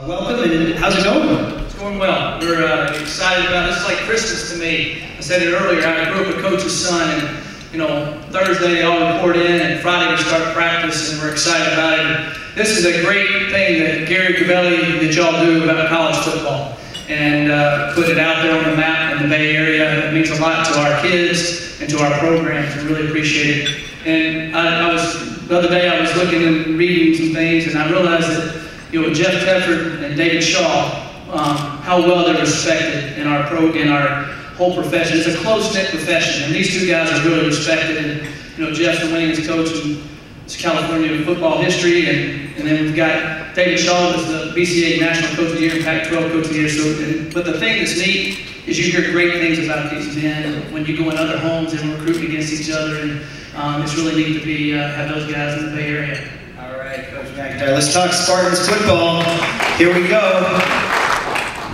Welcome, and how's it going? It's going well. We're excited about it. It's like Christmas to me. I said it earlier, I grew up a coach's son, and Thursday they all report in, and Friday we start practice, and we're excited about it. And this is a great thing that Gary Cavelli, that y'all do about college football, and put it out there on the map in the Bay Area. It means a lot to our kids and to our programs. I really appreciate it. And the other day I was looking and reading some things, and I realized that Jeff Tefford and David Shaw, how well they're respected in our whole profession. It's a close-knit profession, and these two guys are really respected. And Jeff's the winningest coach in California football history, and then we've got David Shaw as the BCA National Coach of the Year and Pac-12 Coach of the Year. But the thing that's neat is you hear great things about these men when you go in other homes and recruit against each other, and it's really neat to have those guys in the Bay Area. All right, Coach McIntyre, let's talk Spartans football. Here we go.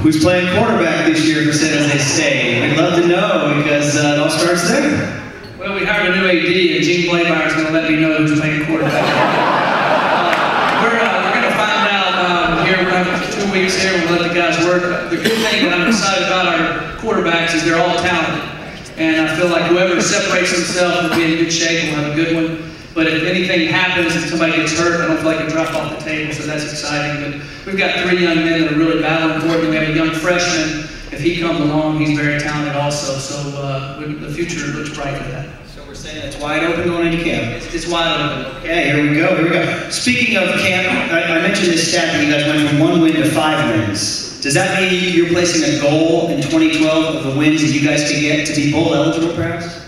Who's playing quarterback this year for San Jose State? We'd love to know, because it all starts there. Well, we hired a new AD, and Gene Blameyer is going to let me know who's playing quarterback. We're going to find out here. We're going to have 2 weeks here. We'll let the guys work. The good thing that I'm excited about our quarterbacks is they're all talented. And I feel like whoever separates himself will be in good shape. We'll have a good one. But if anything happens and somebody gets hurt, I don't feel like it drop off the table, so that's exciting. But we've got 3 young men that are really battling for it. We have a young freshman. If he comes along, he's very talented also. So the future looks bright for that. So we're saying it's wide open going into camp. It's wide open. Okay, here we go. Speaking of camp, I mentioned this stat that you guys went from 1 win to 5 wins. Does that mean you're placing a goal in 2012 of the wins that you guys can get to be bowl eligible, perhaps?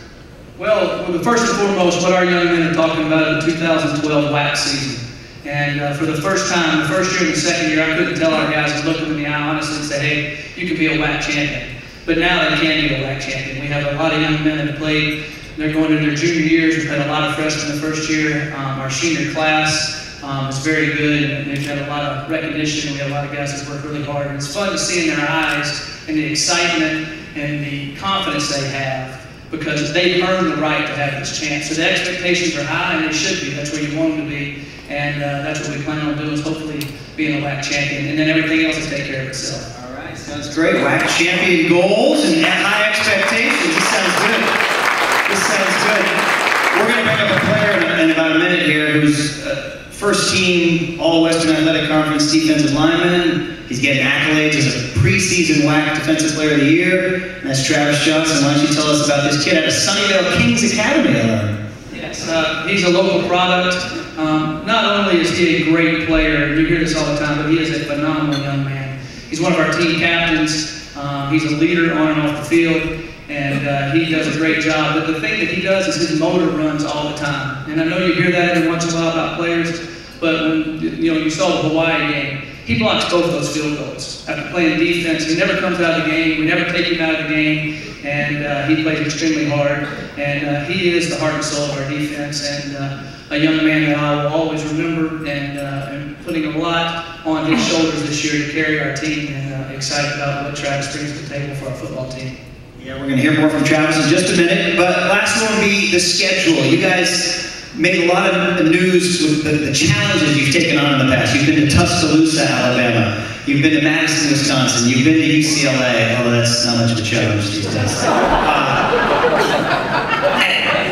Well, first and foremost, what our young men are talking about is the 2012 WAC season. And for the first time, the first year and the second year, I couldn't tell our guys and look them in the eye honestly and say, hey, you can be a WAC champion. But now they can be a WAC champion. We have a lot of young men that have played. They're going into their junior years. We've had a lot of freshmen the first year. Our senior class is very good, and they've had a lot of recognition. We have a lot of guys that work really hard. And it's fun to see in their eyes and the excitement and the confidence they have, because they've earned the right to have this chance. So the expectations are high, and they should be. That's where you want them to be. And that's what we plan on doing, is hopefully being a WAC champion. And then everything else will take care of itself. All right, sounds great. WAC champion goals and high expectations. This sounds good. We're going to bring up a player in about a minute here who's first team All-Western Athletic Conference defensive lineman. He's getting accolades as a preseason WAC Defensive Player of the Year. And that's Travis Johnson. Why don't you tell us about this kid out of Sunnyvale Kings Academy, I learned. Yes, he's a local product. Not only is he a great player, and you hear this all the time, but he is a phenomenal young man. He's one of our team captains. He's a leader on and off the field, and he does a great job. But the thing that he does is his motor runs all the time. And I know you hear that every once in a while about players, but when you saw the Hawaii game, he blocks both those field goals. After playing defense, he never comes out of the game. We never take him out of the game, and he plays extremely hard. And he is the heart and soul of our defense, and a young man that I will always remember, and putting a lot on his shoulders this year to carry our team, and excited about what Travis brings to the table for our football team. Yeah, we're going to hear more from Travis in just a minute, but last one will be the schedule. You guys made a lot of news with the challenges you've taken on in the past. You've been to Tuscaloosa, Alabama. You've been to Madison, Wisconsin. You've been to UCLA. Oh, that's not much of a challenge these days.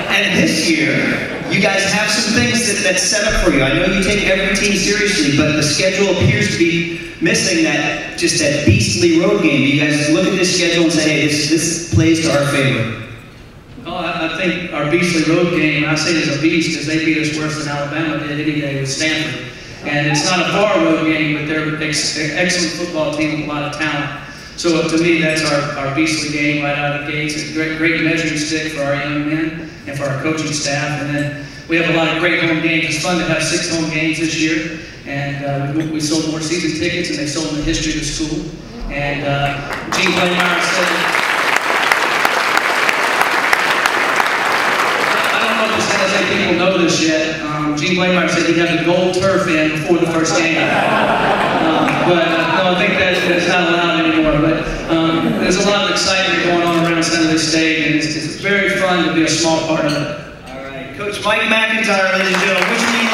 And this year, you guys have some things that's set up for you. I know you take every team seriously, but the schedule appears to be missing that beastly road game. You guys look at this schedule and say, hey, this plays to our favor. Oh, I think our beastly road game, I say it as a beast because they beat us worse than Alabama did any day with Stanford. And it's not a far road game, but they're an excellent football team with a lot of talent. So to me, that's our beastly game right out of the gates. It's a great measuring stick for our young men and for our coaching staff. And then we have a lot of great home games. It's fun to have 6 home games this year. And we sold more season tickets than they sold in the history of the school. And Gene Blameyer said, I don't know if the San Jose people know this yet. Gene Blameyer said he'd have the gold turf in before the first game. But no, I think that's not allowed anymore. But there's a lot of excitement going on around San Jose State, and it's very fun to be a small part of it. All right, Coach Mike McIntyre, ladies and gentlemen, which mean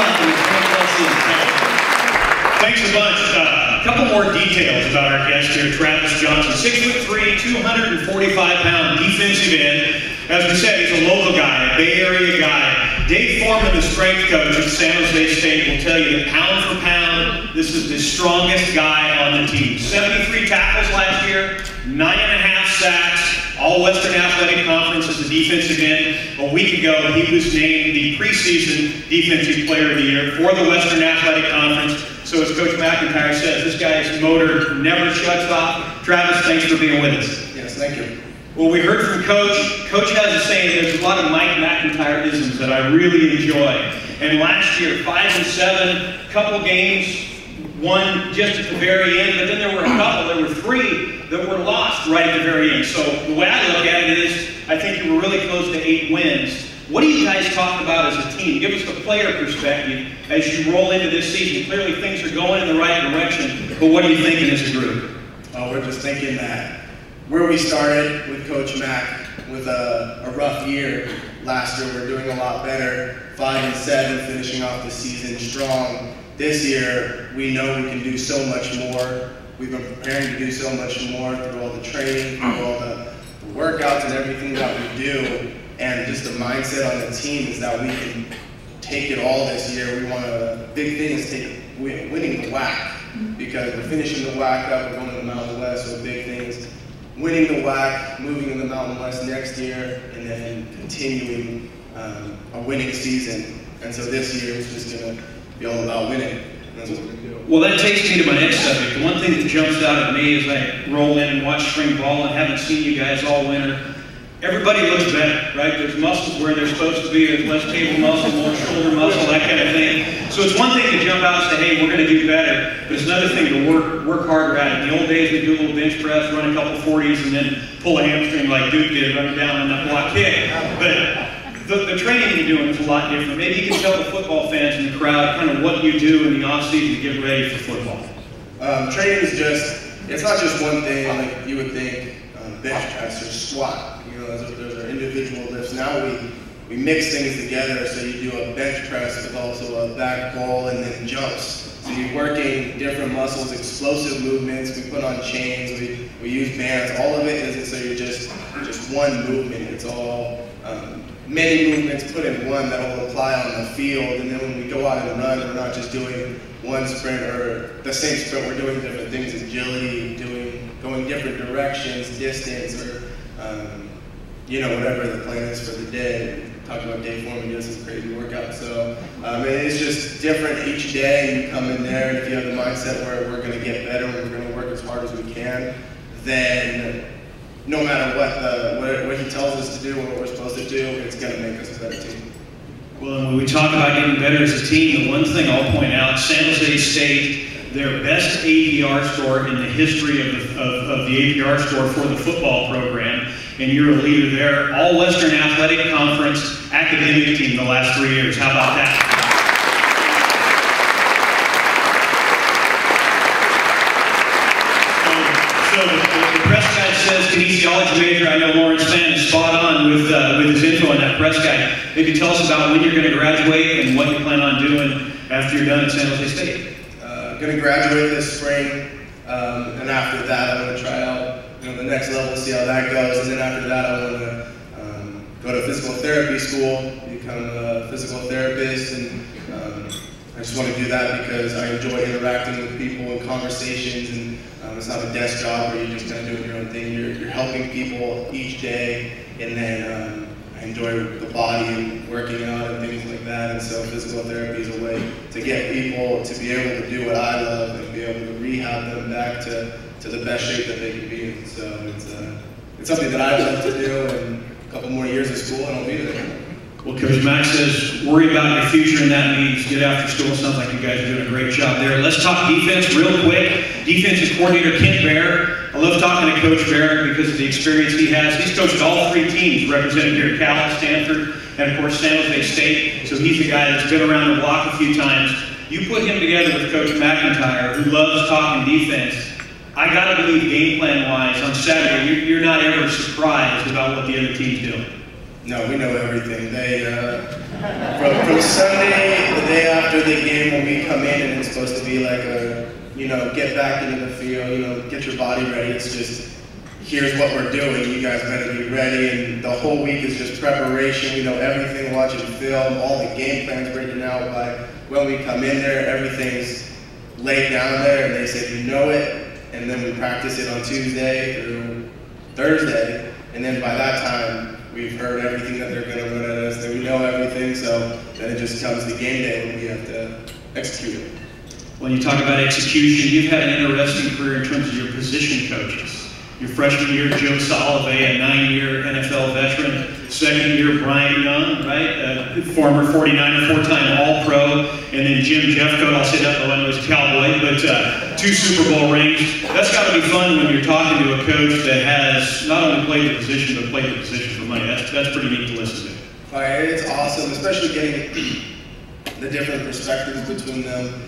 Thanks a bunch. A couple more details about our guest here, Travis Johnson. 6'3", 245-pound defensive end. As we said, he's a local guy, a Bay Area guy. Dave Foreman, the strength coach at San Jose State, will tell you that pound for pound, this is the strongest guy on the team. 73 tackles last year, 9.5 sacks, All-Western Athletic Conference as a defensive end. A week ago, he was named the preseason Defensive Player of the Year for the Western Athletic Conference. So as Coach McIntyre says, this guy's motor never shuts off. Travis, thanks for being with us. Yes, thank you. Well, we heard from Coach. Coach has a saying, there's a lot of Mike McIntyre-isms that I really enjoy. And last year, 5-7, couple games, one just at the very end, but then there were a couple, there were 3 that were lost right at the very end. So the way I look at it is, I think you were really close to 8 wins. What do you guys talk about as a team? Give us the player perspective as you roll into this season. Clearly things are going in the right direction, but what are you thinking as a group? We're just thinking that where we started with Coach Mack with a rough year last year, we're doing a lot better. 5-7, finishing off the season strong. This year, we know we can do so much more. We've been preparing to do so much more through all the training, through all the workouts and everything that we do. And just the mindset on the team is that we can take it all this year. We want to, big thing is winning the WAC, because we're finishing the WAC up, we're going to the Mountain West, so big thing is winning the WAC, moving in the Mountain West next year, and then continuing a winning season. And so this year is just going to be all about winning. That's what we're going to do. Well, that takes me to my next subject. The one thing that jumps out at me as I roll in and watch spring ball and haven't seen you guys all winter, everybody looks better, right? There's muscles where they're supposed to be. There's less table muscle, more shoulder muscle, that kind of thing. So it's one thing to jump out and say, hey, we're going to do better. But it's another thing to work harder at it. In the old days, we'd do a little bench press, run a couple 40s, and then pull a hamstring like Duke did, run down on that block kick. But the training you're doing is a lot different. Maybe you can tell the football fans in the crowd kind of what you do in the off-season to get ready for football. Training is it's not just one thing like you would think, bench press or squat. You know, those are individual lifts. Now we mix things together, so you do a bench press with also a back pull and then jumps. So you're working different muscles, explosive movements. We put on chains, we use bands. All of it isn't so you're just one movement. It's all many movements put in one that will apply on the field. And then when we go out and run, we're not just doing one sprint or the same sprint. We're doing different things, agility, going different directions, distance, or you know, whatever the plan is for the day. Talking about Dave Foreman does some crazy workouts. So it's just different each day. You come in there, and if you have the mindset where we're going to get better, we're going to work as hard as we can, then no matter what he tells us to do, what we're supposed to do, it's going to make us a better team. Well, when we talk about getting better as a team, the one thing I'll point out, San Jose State, their best APR score in the history of the APR score for the football program, and you're a leader there. All-Western Athletic Conference academic team the last 3 years. How about that? So the press guy says kinesiology major. I know Lawrence Fan is spot on with his info on that press guy. Maybe tell us about when you're going to graduate and what you plan on doing after you're done at San Jose State. Going to graduate this spring, and after that I'm going to try out the next level, see how that goes, and then after that I want to go to physical therapy school, become a physical therapist, and I just want to do that because I enjoy interacting with people and conversations, and it's not a desk job where you're just kind of doing your own thing. You're helping people each day, and then I enjoy the body and working out and things like that, and so physical therapy is a way to get people to be able to do what I love and be able to rehab them back to the best shape that they can be in. So it's something that I love to do, and a couple more years of school and I'll be there. Well, Coach Mack says, worry about your future, and that means get after school. Sounds like you guys are doing a great job there. Let's talk defense real quick. Defensive coordinator Kent Bear. I love talking to Coach Bear because of the experience he has. He's coached all 3 teams represented here at Cal, Stanford, and of course San Jose State. So he's the guy that's been around the block a few times. You put him together with Coach McIntyre, who loves talking defense. I got to believe game plan-wise on Saturday, you're not ever surprised about what the other team's doing. No, we know everything. They, from Sunday, the day after the game, when we come in and it's supposed to be like a, get back into the field, get your body ready. It's just, here's what we're doing. You guys better be ready. And the whole week is just preparation. We know everything, watching film, all the game plans written out by when we come in there. Everything's laid down there, and they say, you know it. And then we practice it on Tuesday through Thursday. And then by that time, we've heard everything that they're going to run at us, that we know everything, so then it just comes to game day when we have to execute it. When you talk about execution, you've had an interesting career in terms of your position coaches. Your freshman year, Joe Salovey, a 9-year NFL veteran. Second year, Brian Young, right? Former 49er, 4-time All-Pro. And then Jim Jeffcoat, I'll say that, though I know he's a Cowboy, but 2 Super Bowl rings. That's got to be fun when you're talking to a coach that has not only played the position, but played the position for money. That's pretty neat to listen to. It's awesome, especially getting the different perspectives between them.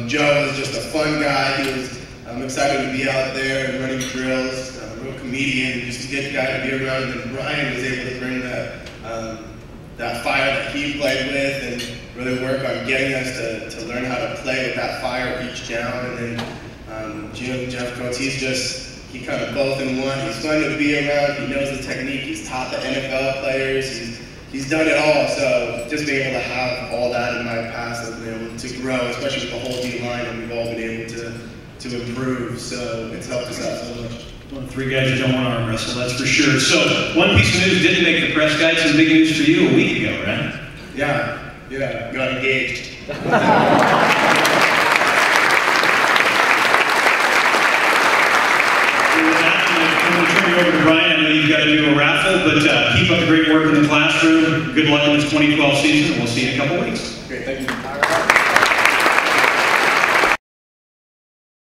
Joe is just a fun guy. He was excited to be out there and running drills, a real comedian, just a good guy to be around. And then Brian was able to bring that fire that he played with and really work on getting us to learn how to play with that fire each down. And then Jim Jeffcoat, he kind of both in one. He's fun to be around. He knows the technique. He's taught the NFL players. He's done it all. So just being able to have all that in my past, I've been able to grow, especially with the whole D-line, and we've all been able to improve. So it's helped us out so much. Well, 3 guys you don't want to arm wrestle, that's for sure. So one piece of news didn't make the press guide. Some big news for you a week ago, right? Yeah, got engaged. Turn it over to Brian. I know you've got to do a raffle, but keep up the great work in the classroom. Good luck in this 2012 season, and we'll see you in a couple weeks. Great, thank you.